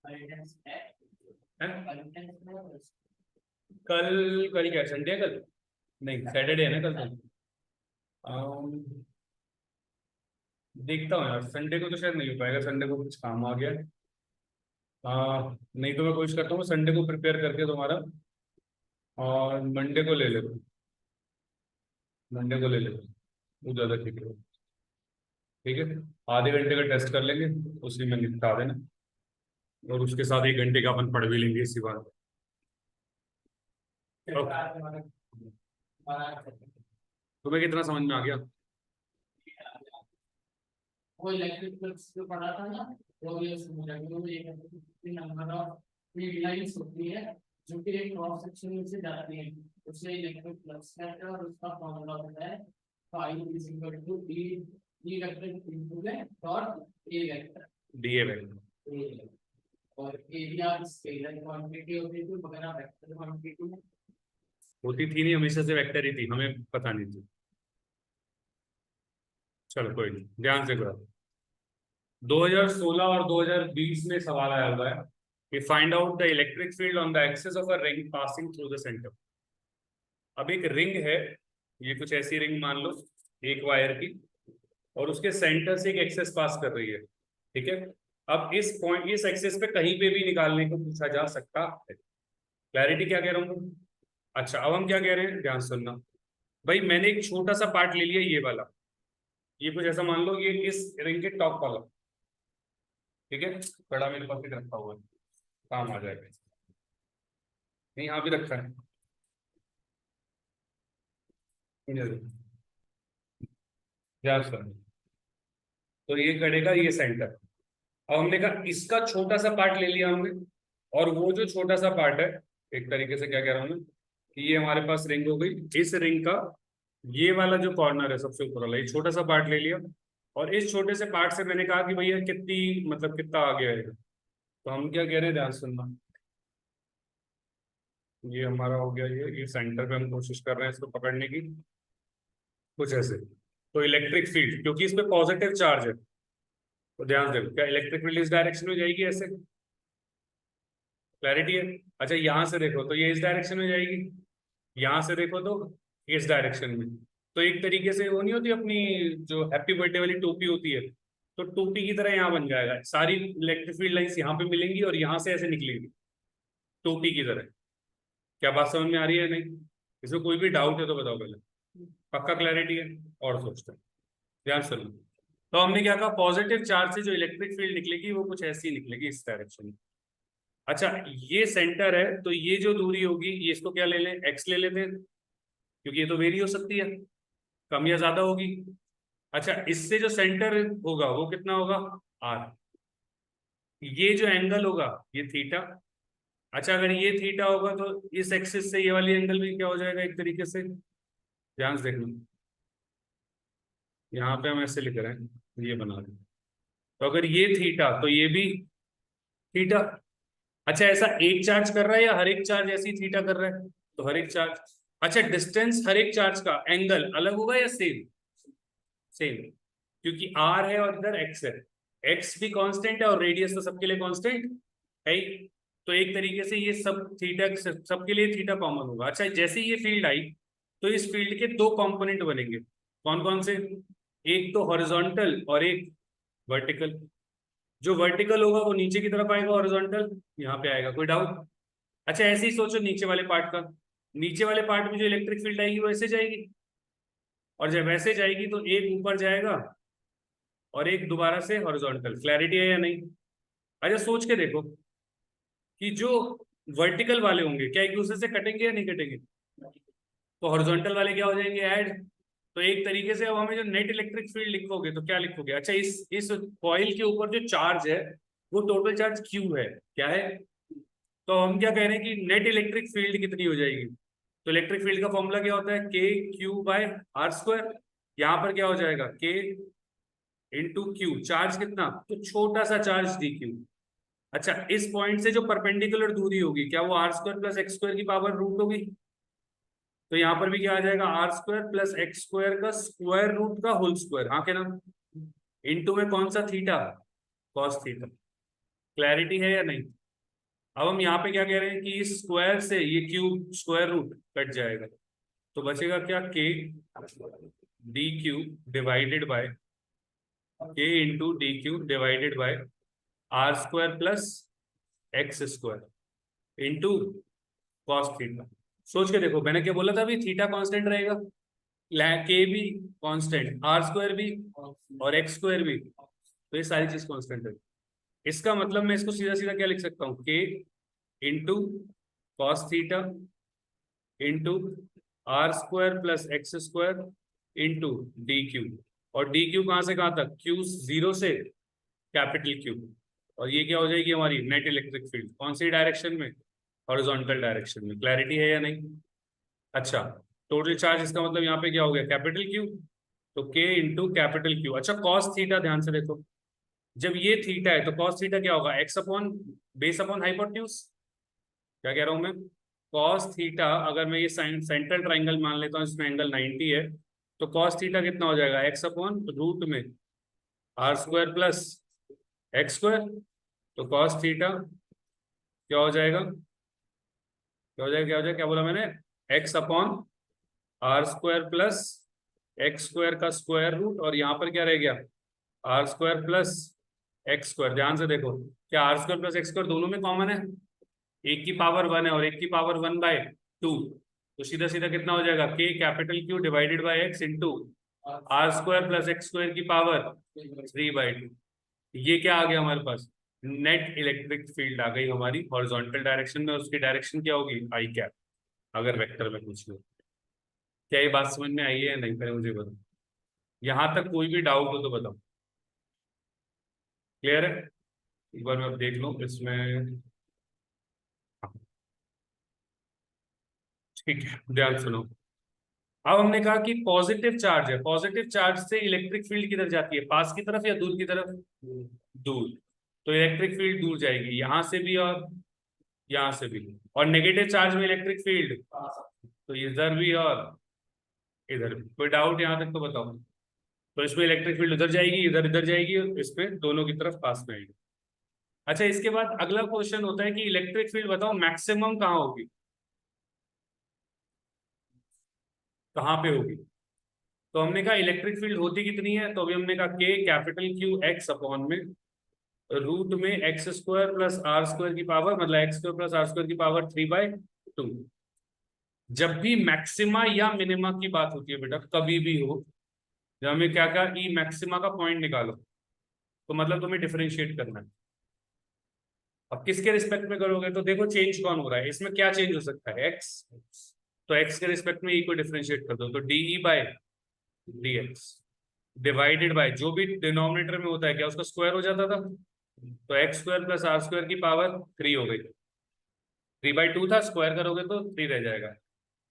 कल कल क्या संडे है कल? नहीं सैटरडे है ना कल तो। देखता हूँ यार, संडे को तो शायद नहीं हो पाएगा, संडे को कुछ काम आ गया। नहीं तो मैं कोशिश करता हूँ संडे को प्रिपेयर करके तुम्हारा, और मंडे को ले लेता हूँ। मंडे को ले लेता हूँ, वो ज़्यादा ठीक है। ठीक है, आधे घंटे का टेस्ट कर लेंगे, उसी में निपटा देना, और उसके साथ 1 घंटे का अपन पढ़ भी लेंगे इसी बात। तुम्हें कितना समझ में आ गया? वो इलेक्ट्रिक फ्लक्स जो पढ़ा था ना, वो ये समझा कि वो एक नंबर ऑफ फील्ड लाइंस होती है जो कि एक क्रॉस सेक्शन में से जाती है, उसे इलेक्ट्रिक फ्लक्स कहते हैं, और उसका फॉर्मूला होता है phi is equal to D D vector into dot A vector D A vector. और एरिया स्केलर क्वांटिटी होती है, तो वगैरह वेक्टर क्वांटिटी होती थी नहीं, हमेशा से वेक्टर ही थी, हमें पता नहीं थी। चलो कोई नहीं, ध्यान से करो। 2016 और 2020 में सवाल आया हुआ है कि find out the electric field on the axis of a ring passing through the centre. अब एक रिंग है, ये कुछ ऐसी रिंग मान लो, एक वायर की, और उसके सेंटर से एक एक्सेस पास कर रही है। ठीक है, अब इस पॉइंट, इस एक्सेस पे कहीं पे भी निकालने को पूछा जा सकता है। क्लैरिटी क्या कह रहा हूँ? अच्छा, अब हम क्या कह रहे हैं, ध्यान सुनना भाई। मैंने एक छोटा सा पार्ट ले लिया, ये वाला, ये कुछ ऐसा मान लो, ये इस रिंग के टॉप वाला। ठीक है, कड़ा मेरे पास ही रखा हुआ है, काम आ जाएगा। नहीं, यहाँ भी रखा है, ध्यान सुन। तो ये करेगा ये सेंटर। अब हमने कहा इसका छोटा सा पार्ट ले लिया हमने, और वो जो छोटा सा पार्ट है, एक तरीके से क्या कह रहा हूं मैं, कि ये हमारे पास रिंग हो गई। इस रिंग का ये वाला जो कॉर्नर है सबसे ऊपर वाला, ये छोटा सा पार्ट ले लिया, और इस छोटे से पार्ट से मैंने कहा कि भैया कितनी, मतलब कितना आ गया है। तो हम क्या कह रहे हैं, ध्यान सुनना। ये हमारा हो गया, ये सेंटर पे हम कोशिश कर रहे हैं इसको पकड़ने की, कुछ ऐसे। तो इलेक्ट्रिक फील्ड, क्योंकि इस पे पॉजिटिव चार्ज है, तो ध्यान दो, क्या इलेक्ट्रिक फील्ड इस डायरेक्शन में जाएगी ऐसे? क्लैरिटी है? अच्छा, यहां से देखो तो ये इस डायरेक्शन में जाएगी, यहां से देखो तो इस डायरेक्शन में। तो एक तरीके से वो नहीं होती अपनी जो हैप्पी बर्थडे वाली टोपी होती है, तो टोपी की तरह यहाँ बन जाएगा, सारी इलेक्ट्रिक फील्ड लाइंस यहाँ पे मिलेंगी और यहाँ से ऐसे निकलेंगी, टोपी की तरह। क्या बात समझ में आ रही है? नहीं, इसमें कोई भी डाउट है तो बताओ पहले। पक्का क्लैरिटी है? और सोचते हैं, ध्यान सुनो। तो हमने क्या कहा, पॉजिटिव चार्ज से जो इलेक्ट्रिक फील्ड निकलेगी वो कुछ ऐसी निकलेगी, इस डायरेक्शन में। अच्छा, ये सेंटर है, तो ये जो दूरी होगी, ये इसको क्या ले लें, एक्स ले लेते हैं, क्योंकि ये तो वेरी हो सकती है, कम या ज्यादा होगी। अच्छा, इससे जो सेंटर होगा वो कितना होगा, आर। ये जो एंगल होगा ये थीटा। अच्छा, अगर ये थीटा होगा तो इस एक्सिस से ये वाली एंगल भी क्या हो जाएगा एक तरीके से, ध्यान से देखना। यहाँ पे हम ऐसे लिख रहे हैं, ये बना रहे हैं, तो अगर ये थीटा तो ये भी थीटा। अच्छा, ऐसा एक चार्ज कर रहा है या हर एक चार्ज ऐसी थीटा कर रहा है? तो हर एक चार्ज। अच्छा, डिस्टेंस हर एक चार्ज का एंगल अलग होगा या सेम? सेम, क्योंकि आर है और इधर एक्स है। एक्स भी कांस्टेंट है और रेडियस तो सबके लिए कांस्टेंट है ही। तो एक तरीके से ये सब थीटा, सबके लिए थीटा कॉमन होगा। अच्छा, जैसे ये फील्ड आई, तो इस फील्ड के दो कंपोनेंट बनेंगे, कौन कौन से? एक तो हॉरिजॉन्टल और एक वर्टिकल। जो वर्टिकल होगा वो नीचे की तरफ आएगा, हॉरिजॉन्टल यहाँ पे आएगा। कोई डाउट? अच्छा, ऐसे ही सोचो नीचे वाले पार्ट का। नीचे वाले पार्ट में जो इलेक्ट्रिक फील्ड आएगी वो ऐसे जाएगी, और जब वैसे जाएगी तो एक ऊपर जाएगा और एक दोबारा से हॉरिजॉन्टल। क्लैरिटी है या नहीं? अच्छा, सोच के देखो कि जो वर्टिकल वाले होंगे क्या एक दूसरे से कटेंगे या नहीं कटेंगे? तो हॉरिजॉन्टल वाले क्या हो जाएंगे, ऐड। तो एक तरीके से अब हमें जो नेट इलेक्ट्रिक फील्ड लिखोगे तो क्या लिखोगे? अच्छा, इस कॉइल के ऊपर जो चार्ज है वो टोटल चार्ज क्यू है, क्या है? तो हम क्या कह रहे हैं कि नेट इलेक्ट्रिक फील्ड कितनी हो जाएगी? तो इलेक्ट्रिक फील्ड का फॉर्मूला क्या होता है, के क्यू बाय आर स्क्वायर। यहाँ पर क्या हो जाएगा, के इंटू क्यू। चार्ज कितना, तो छोटा सा चार्ज डी क्यू। अच्छा, इस पॉइंट से जो परपेंडिकुलर दूरी होगी, क्या वो R square plus x square की पावर रूट होगी? तो यहाँ पर भी क्या आ जाएगा, R square plus x square का स्क्वायर रूट का होल स्क्वायर, हाँ क्या ना। इंटू में कौन सा, थीटा, कॉस थीटा। क्लैरिटी है या नहीं? अब हम यहाँ पे क्या कह रहे हैं कि इस स्क्वायर से ये क्यूब स्क्वायर रूट कट जाएगा, तो बचेगा क्या, K D cube divided by K into D cube divided by R square plus x square into cos theta. सोच के देखो, मैंने क्या बोला था अभी, थीटा कांस्टेंट रहेगा, के भी कांस्टेंट, आर स्क्वायर भी और एक्स स्क्वायर भी, तो ये सारी चीज कांस्टेंट है। इसका मतलब मैं इसको सीधा सीधा क्या लिख सकता हूँ, K into cos theta into are square plus x square into D Q. और डी क्यू कहाँ से कहाँ तक, क्यू जीरो से कैपिटल क्यू। और ये क्या हो जाएगी हमारी नेट इलेक्ट्रिक फील्ड, कौन सी डायरेक्शन में, हॉरिजॉन्टल डायरेक्शन में। क्लैरिटी है या नहीं? अच्छा, टोटल चार्ज इसका मतलब यहाँ पे क्या हो गया, कैपिटल क्यू, तो के इंटू कैपिटल क्यू। अच्छा, कॉस थीटा ध्यान से देखो, जब ये थीटा है तो कॉस थीटा क्या होगा, x upon base upon hypotenuse. क्या कह रहा हूं मैं, कॉस थीटा अगर मैं ये सेंट्रल ट्राइंगल मान लेता हूँ, इसमें एंगल 90 है, तो कॉस थीटा कितना हो जाएगा, एक्स अपॉन रूट में R square plus x square. तो कॉस थीटा क्या हो जाएगा, क्या हो जाएगा, क्या हो जाएगा, क्या बोला मैंने, X upon are square plus x square का स्क्वायर रूट, और यहाँ पर क्या रह गया, R square plus x square. ध्यान से देखो, क्या R square plus x square दोनों में कॉमन है, एक की पावर 1 है और एक की पावर 1/2, तो सीधा सीधा कितना हो जाएगा, K capital Q divided by X into are square plus x square की पावर 3/2। ये क्या आ गया हमारे पास, नेट इलेक्ट्रिक फील्ड आ गई हमारी हॉरिजॉन्टल डायरेक्शन में। उसकी डायरेक्शन क्या होगी, आई कैप, अगर वेक्टर में पूछ लो। क्या ये बात समझ में आई है या नहीं, पहले मुझे बताओ, यहाँ तक कोई भी डाउट हो तो बताओ। क्लियर है? एक बार मैं अब देख लूं इसमें, ठीक है, ध्यान सुनो। अब हमने कहा कि पॉजिटिव चार्ज है, पॉजिटिव चार्ज से इलेक्ट्रिक फील्ड किधर जाती है, पास की तरफ या दूर की तरफ, दूर। तो इलेक्ट्रिक फील्ड दूर जाएगी, यहां से भी और यहां से भी। और नेगेटिव चार्ज में इलेक्ट्रिक फील्ड तो इधर भी और इधर भी। कोई डाउट यहां तक तो बताओ। तो इसमें इलेक्ट्रिक फील्ड उधर जाएगी, इधर इधर जाएगी, और इस पे दोनों की तरफ पास में आएगी। अच्छा, इसके बाद अगला क्वेश्चन होता है कि इलेक्ट्रिक फील्ड बताओ मैक्सिमम कहाँ होगी, कहाँ पे होगी। तो हमने कहा इलेक्ट्रिक फील्ड होती कितनी है, तो अभी हमने कहा K capital Q x upon में रूट में X square plus are square की पावर, मतलब X square plus are square की पावर 3/2। जब भी मैक्सिमा या मिनिमा की बात होती है बेटा, कभी भी हो, जब हमें क्या कहा, ई मैक्सिमा का पॉइंट निकालो, तो मतलब तुम्हें डिफरेंशिएट करना है। अब किसके रिस्पेक्ट में करोगे, तो देखो चेंज कौन हो रहा है, इसमें क्या चेंज हो सकता है, एक्स। तो एक्स के रिस्पेक्ट में ई को डिफरेंशिएट कर दो, तो DE by D X divided by, जो भी डिनोमिनेटर में होता है क्या उसका स्क्वायर हो जाता था, तो X square plus are square की पावर 3 हो गई। 3/2 था, स्क्वायर करोगे तो 3 रह जाएगा।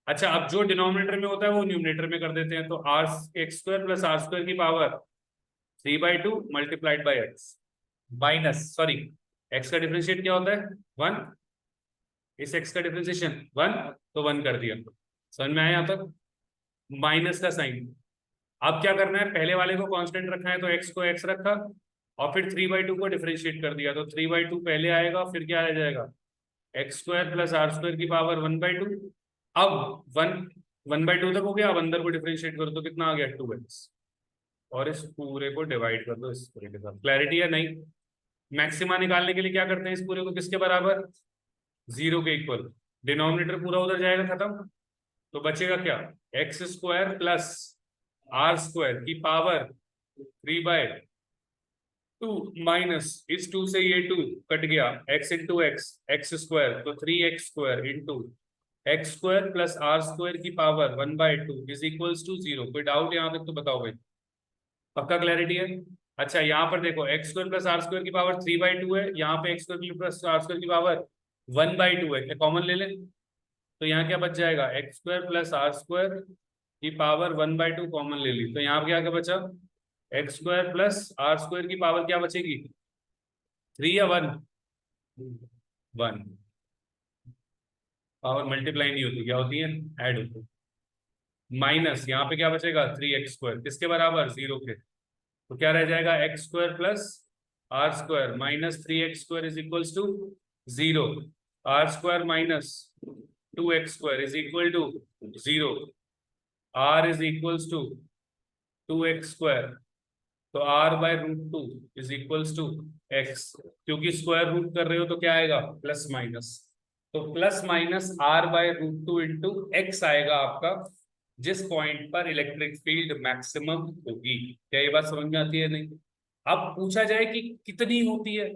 अच्छा, अब जो डिनोमिनेटर में होता है वो न्यूमिनेटर में कर देते हैं, तो R X square plus are square की power 3/2 multiplied by X, minus, sorry, X का डिफरेंशिएट क्या होता है, 1, इस एक्स का डिफरेंशिएशन 1, तो 1 कर दिया। समझ में आया यहाँ तक, माइनस का साइन। अब क्या करना है, पहले वाले को कांस्टेंट रखना है, तो एक्स को एक्स रखा, और फिर 3/2 को डिफरेंशिएट कर दिया, तो 3/2 पहले आएगा, फिर क्या रह जाएगा, x square plus are square की पावर 1/2। अब 1/2 तक हो गया, अब अंदर को डिफरेंशिएट करो तो कितना आ गया, 2x, और इस पूरे को डिवाइड कर दो इस पूरे के साथ। क्लैरिटी है नहीं? मैक्सिमा निकालने के लिए क्या करते हैं, इस पूरे को किसके बराबर, 0 के इक्वल। डिनोमिनेटर पूरा उधर जाएगा खत्म, तो बचेगा क्या, X square plus are square की पावर 3/2 माइनस इस 2 से ये 2 कट गया, x into X, X square, तो 3x square into X square plus are square की पावर 1/2 इज इक्वल्स टू 0। कोई डाउट यहाँ तक तो बताओ भाई, पक्का क्लैरिटी है? अच्छा, यहाँ पर देखो X square plus are square की पावर 3/2 है, यहाँ पे X square plus are square की पावर 1/2 है, क्या कॉमन ले लें, तो यहाँ क्या बच जाएगा, x square plus are square की पावर 1/2 कॉमन ले ली, तो यहाँ क्या क्या बचा, x square plus are square की पावर क्या बचेगी, 3 या 1, 1। पावर मल्टीप्लाई नहीं होती, क्या होती है, ऐड होती है। माइनस यहाँ पे क्या बचेगा, 3x स्क्वायर, किसके बराबर, 0 के, तो क्या रह जाएगा, x square plus are square minus 3x square is equals to 0, r square minus 2x square is equal to 0, r is equals to 2x square, तो r by root two is equals to x, क्योंकि square root कर रहे हो तो क्या आएगा plus minus, तो plus minus r by root two into x आएगा आपका, जिस पॉइंट पर इलेक्ट्रिक फील्ड मैक्सिमम होगी। क्या ये बात समझ में आती है? नहीं। अब पूछा जाए कि कितनी होती है,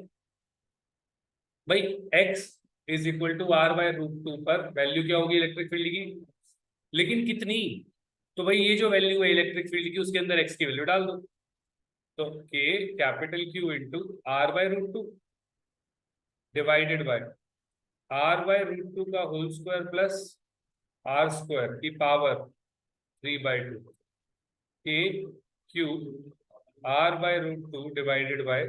भाई x is equal to r by root two पर वैल्यू क्या होगी इलेक्ट्रिक फील्ड की, लेकिन कितनी, तो भाई ये जो वैल्यू है इलेक्ट्रिक फील्ड की उसके अंदर x की वैल्यू डाल दो, तो k capital Q into are by root two divided by R by root two का whole square plus are square की power 3/2, K Q R by root two divided by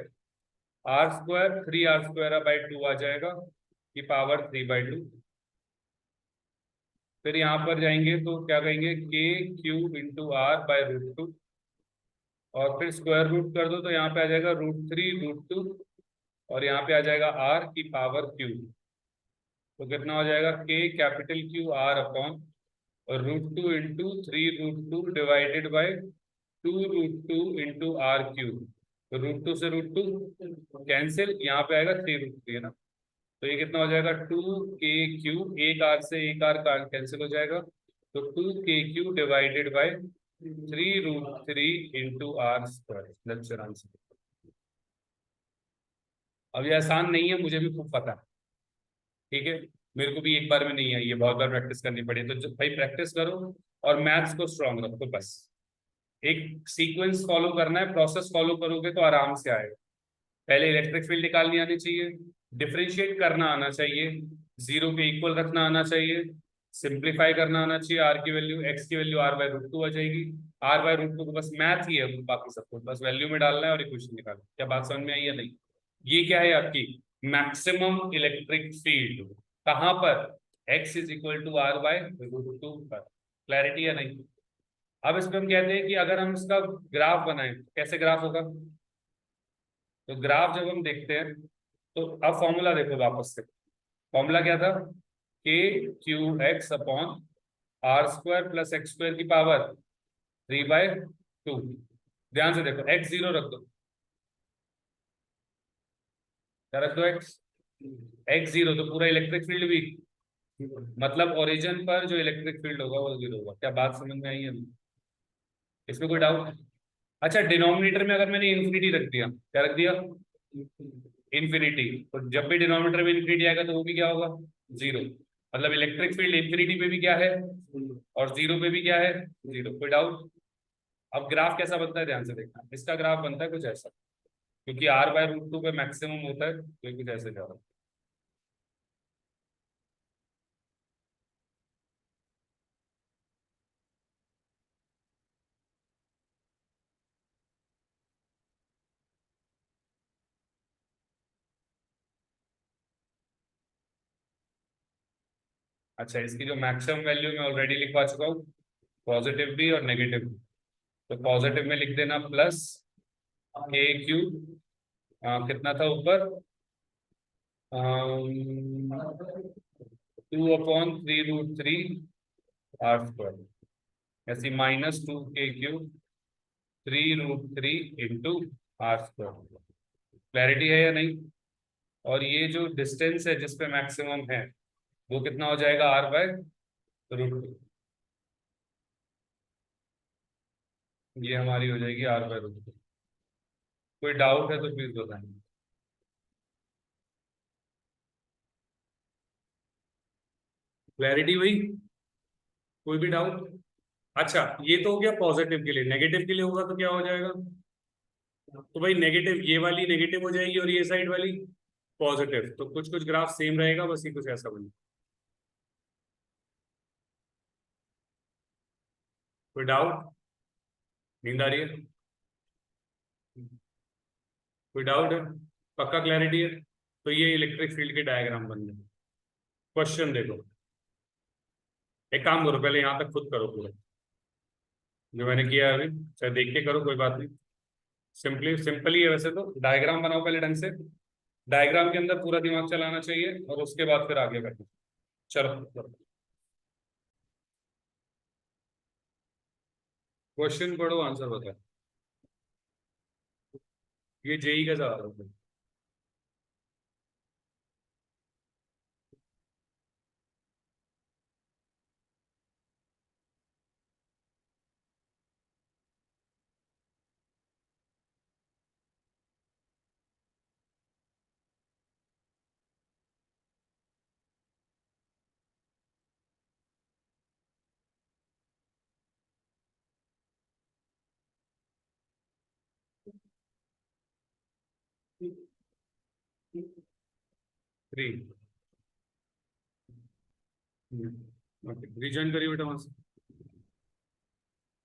R square 3r² आ जाएगा की power 3/2। फिर यहाँ पर जाएंगे तो क्या कहेंगे, k q into are by root two, और फिर स्क्वायर रूट कर दो तो यहाँ पे आ जाएगा √3√2, और यहाँ पे आ जाएगा r की पावर q, तो कितना हो जाएगा k capital Q r upon √2 into 3√2 divided by 2√2 into r cube, तो √2 से √2 कैंसिल, यहाँ पे आएगा 3√3 है ना, तो ये कितना हो जाएगा 2k क्यू, एक आर से एक आर कैंसिल हो जाएगा, तो 2k q divided by 3√3 into are square. Lecture answer. अब ये आसान नहीं है, मुझे भी खूब पता है, ठीक है, मेरे को भी एक बार में नहीं आई है, बहुत बार प्रैक्टिस करनी पड़ी, तो भाई प्रैक्टिस करो और मैथ्स को स्ट्रांग रखो, बस एक सीक्वेंस फॉलो करना है, प्रोसेस फॉलो करोगे तो आराम से आएगा। पहले इलेक्ट्रिक फील्ड निकालनी आनी चाहिए, डिफरेंशिएट करना आना चाहिए, जीरो के इक्वल रखना आना चाहिए, सिंप्लीफाई करना आना चाहिए, आर की वैल्यू एक्स की value R by root two आ जाएगी, आर बाय रूट टू को बस मैथ ही है, बाकी सब कुछ बस वैल्यू में डालना है और इक्वेशन निकालना। क्या बात समझ में आई या नहीं? ये क्या है आपकी मैक्सिमम इलेक्ट्रिक फील्ड, कहां पर, x is equal to r by root two पर। क्लैरिटी है नहीं? अब इसमें हम कहते हैं कि अगर हम इसका ग्राफ बनाएं, कैसे ग्राफ होगा, तो ग्राफ जब हम देखते हैं तो अब फॉर्मूला देखो वापस से, फॉर्मूला क्या था, k q x upon are square plus x square की पावर 3/2। ध्यान से देखो, एक्स जीरो रख दो, क्या रख दो, एक्स जीरो, तो पूरा इलेक्ट्रिक फील्ड भी, मतलब ओरिजिन पर जो इलेक्ट्रिक फील्ड होगा वो जीरो होगा। क्या बात समझ में आई है? इसमें कोई डाउट? अच्छा, डिनोमिनेटर में अगर मैंने इन्फिनिटी रख दिया, क्या रख दिया, इन्फिनिटी, तो जब भी डिनोमिनेटर में इन्फिनिटी आएगा तो वो भी क्या होगा, जीरो, मतलब इलेक्ट्रिक फील्ड इन्फिनिटी पे भी क्या है, और जीरो पे भी क्या है, जीरो। कोई डाउट? अब ग्राफ कैसा बनता है ध्यान से देखना, इसका ग्राफ बनता है कुछ ऐसा, क्योंकि आर बाय रूट टू पे मैक्सिमम होता है तो ये कुछ ऐसे जा रहा है। अच्छा, इसकी जो मैक्सिमम वैल्यू मैं ऑलरेडी लिखवा चुका हूँ, पॉजिटिव भी और नेगेटिव भी, तो पॉजिटिव में लिख देना प्लस के क्यू, कितना था ऊपर, 2/3√3 आर स्क्वायर, ऐसी -2k³ 3√3 into are square. Clarity है या नहीं? और ये जो डिस्टेंस है जिसपे मैक्सिमम है वो कितना हो जाएगा, आर बाय रूट टू, ये हमारी हो जाएगी आर बाय रूट टू। कोई डाउट है तो प्लीज बताएं। क्लैरिटी हुई? कोई भी डाउट? अच्छा, ये तो हो गया पॉजिटिव के लिए, नेगेटिव के लिए होगा तो क्या हो जाएगा, तो भाई नेगेटिव, ये वाली नेगेटिव हो जाएगी और ये साइड वाली पॉजिटिव, तो कुछ कुछ ग्राफ सेम रहेगा, बस ये कुछ ऐसा बने। कोई डाउट? नींद आ रही है? कोई डाउट है? पक्का क्लैरिटी है? तो ये इलेक्ट्रिक फील्ड के डायग्राम बन गए। क्वेश्चन देखो, एक काम करो, पहले यहाँ तक खुद करो पूरा जो मैंने किया है अभी, चाहे देख के करो कोई बात नहीं। सिंपली है वैसे तो। डायग्राम बनाओ पहले ढंग से, डायग्राम के अंदर पूरा दिमाग चलाना चाहिए और उसके बाद फिर आगे बढ़ना। चलो क्वेश्चन पढ़ो, आंसर बताओ। ये जेई का जवाब है। 3। ओके, रिजॉइन करिए बेटा वहां से।